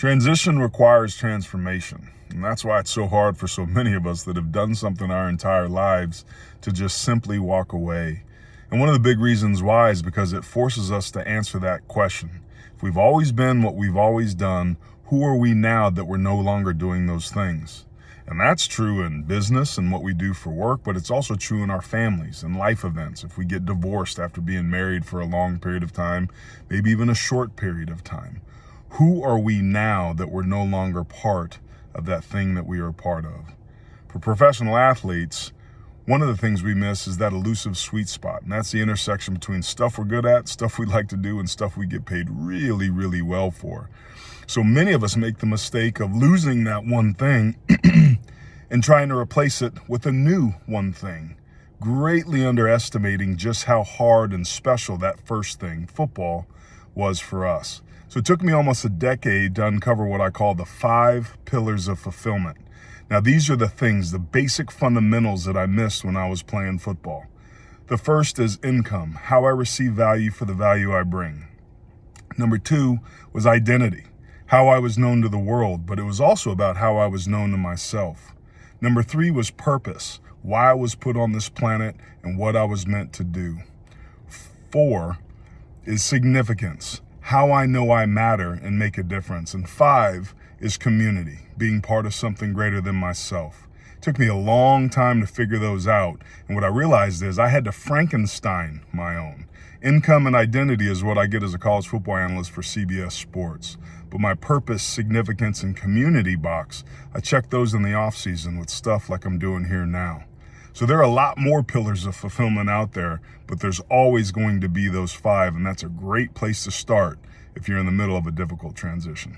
Transition requires transformation. And that's why it's so hard for so many of us that have done something our entire lives to just simply walk away. And one of the big reasons why is because it forces us to answer that question. If we've always been what we've always done, who are we now that we're no longer doing those things? And that's true in business and what we do for work, but it's also true in our families and life events. If we get divorced after being married for a long period of time, maybe even a short period of time. Who are we now that we're no longer part of that thing that we are a part of? For professional athletes, one of the things we miss is that elusive sweet spot. And that's the intersection between stuff we're good at, stuff we like to do, and stuff we get paid really, really well for. So many of us make the mistake of losing that one thing and trying to replace it with a new one thing, greatly underestimating just how hard and special that first thing, football, was for us. So it took me almost a decade to uncover what I call the 5 pillars of fulfillment. Now, these are the things, the basic fundamentals that I missed when I was playing football. The first is income, how I receive value for the value I bring. Number 2 was identity, how I was known to the world, but it was also about how I was known to myself. Number 3 was purpose, why I was put on this planet and what I was meant to do. 4 is significance, how I know I matter and make a difference. And 5 is community, being part of something greater than myself. It took me a long time to figure those out. And what I realized is I had to Frankenstein my own. Income and identity is what I get as a college football analyst for CBS Sports. But my purpose, significance, and community box, I check those in the off season with stuff like I'm doing here now. So there are a lot more pillars of fulfillment out there, but there's always going to be those 5, and that's a great place to start if you're in the middle of a difficult transition.